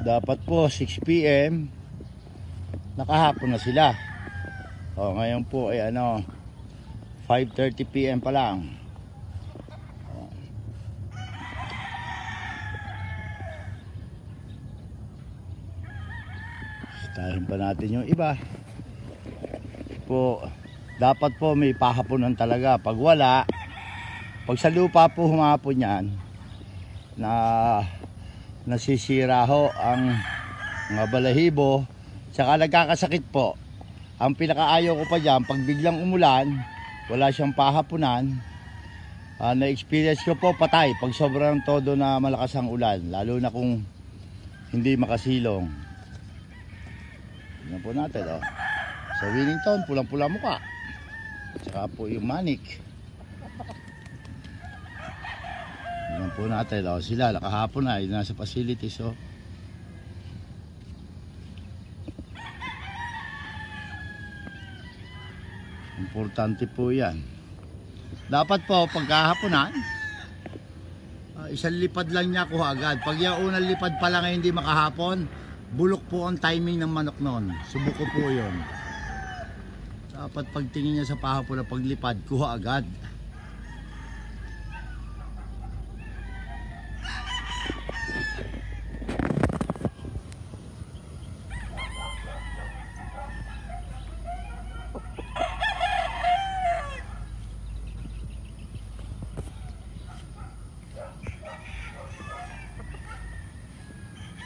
Dapat po 6 PM nakahapon na sila. O ngayon po ay 5:30 PM pa lang. Stahin pa natin yung iba. Po, dapat po may pahaponan talaga. Pag wala, pag sa lupa po humapon yan, na nasisira ho ang mga balahibo, saka nagkakasakit po. Ang pinakaayaw ko pa dyan, pag biglang umulan, wala siyang pahaponan, na-experience ko po patay pag sobrang todo na malakas ang ulan, lalo na kung hindi makasilong. Tignan po natin sa Wellington, pulang-pula mukha. Saka po yung manik. Tignan po natin sila nakahapon na nasa facilities. Importante po yan. Dapat po pagkahaponan, isang lipad lang niya kuha agad. Pag yung unang lipad pa lang ay hindi makahapon, bulok po ang timing ng manok noon. Subok ko po yun. Dapat pagtingin niya sa pahapon na paglipad, kuha agad.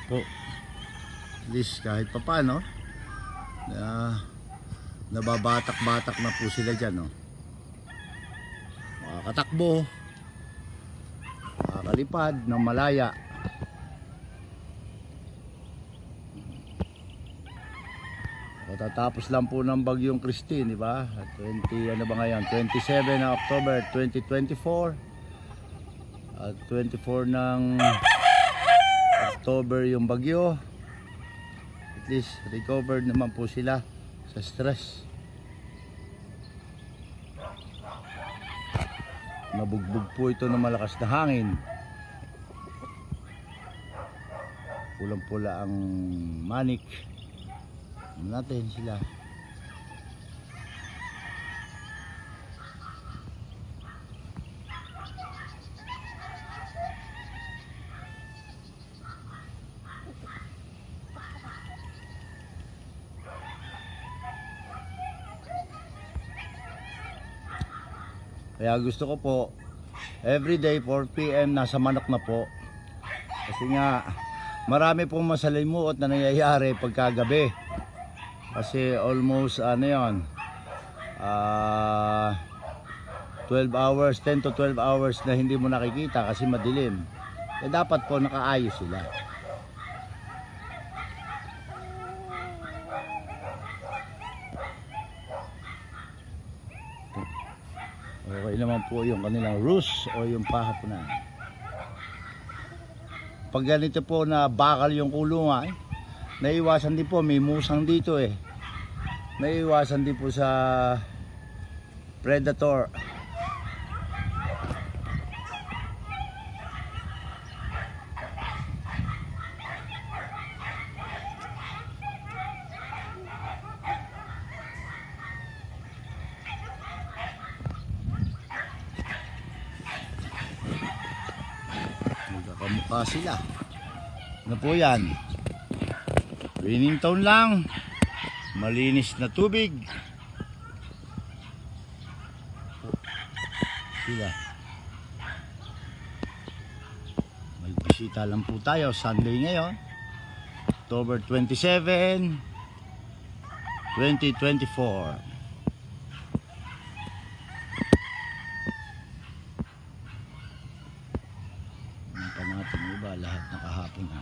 Po, at least kahit pa paano nababatak-batak na po sila dyan. Makakatakbo, makakalipad ng malaya. Tatapos lang po ng bagyong Christine, di ba? 27 ng October 2024 at 24 ng October yung bagyo. At least recovered naman po sila sa stress. Nabugbog po ito ng malakas na hangin. Pulang-pula ang manik. Natin sila. Kaya gusto ko po everyday 4 PM nasa manok na po. Kasi nga marami pong masalimuot na nangyayari pagkagabi. Kasi almost 12 hours, 10 to 12 hours na hindi mo nakikita kasi madilim. Eh dapat po nakaayos sila. Okay naman po yung kanilang roost o yung pahaponan. Pag ganito po na bakal yung kulungan, naiwasan din po, may musang dito naiwasan din po sa predator. Magkakamukha sila. Ano po yan? Wellington lang, malinis na tubig. Sila. May bisita lang po tayo. Sunday ngayon, October 27, 2024. Natin iba, lahat nakahapon na.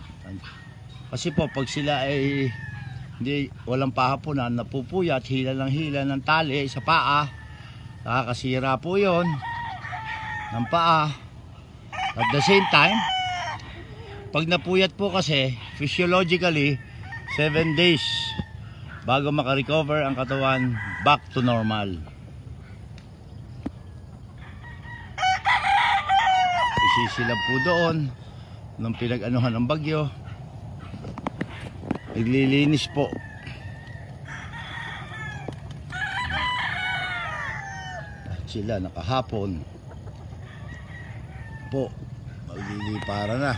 Kasi po pag sila ay hindi, walang pahaponan, napupuyat, hila ng tali sa paa, nakakasira po yon ng paa. At the same time, pag napuyat po kasi physiologically 7 days bago makarecover ang katawan back to normal. Isisilab po doon nung pinag-anuhan ng bagyo. naglilinis po. At sila nakahapon po maglilipara na.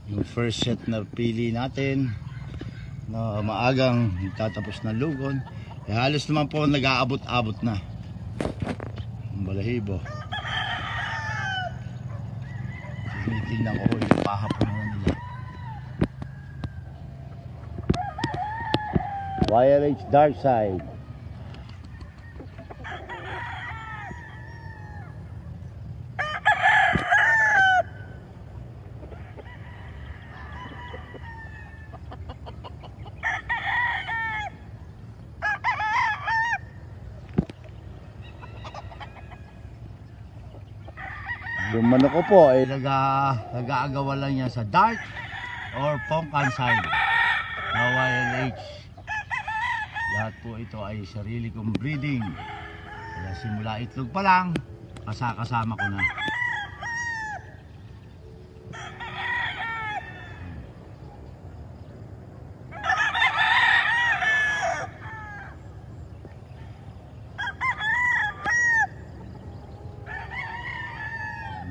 Yung first set na pili natin na maagang tatapos ng lugon, eh, halos naman po nag-aabot-abot na ang balahibo. Tinitingnan ko yung pahapon na nila. YLH Dark Side. Yung manok ko po ay nag-aagawa lang yan sa dark or pongkan side na YLH. Lahat po ito ay sarili kong breeding. Kaya simula itlog pa lang, kasama ko na.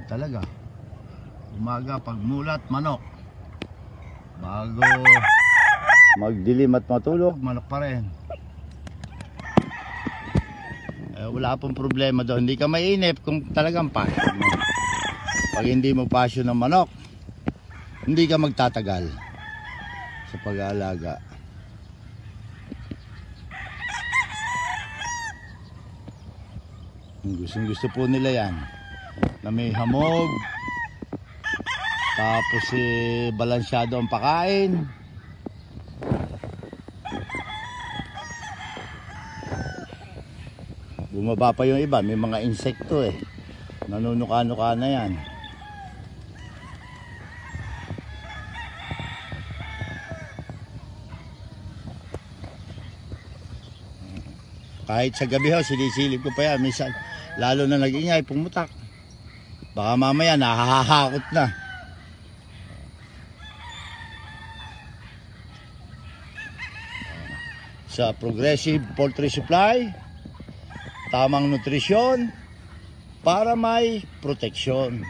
Talaga umaga pagmulat manok, bago magdilim at matulog manok pa rin. Wala pong problema doon, hindi ka mainip kung talagang passion mo. Pag hindi mo passion ng manok, hindi ka magtatagal sa pag-aalaga. Gusto po nila yan na may hamog, tapos balansyado ang pakain. Bumaba pa yung iba, may mga insekto nanunuka-nuka na yan. Kahit sa gabi sinisilip ko pa yan, minsan lalo na nag-ingay, pumutak. Baka mamaya nahahakot na. Sa Progressive Poultry Supply, tamang nutrisyon para may proteksyon.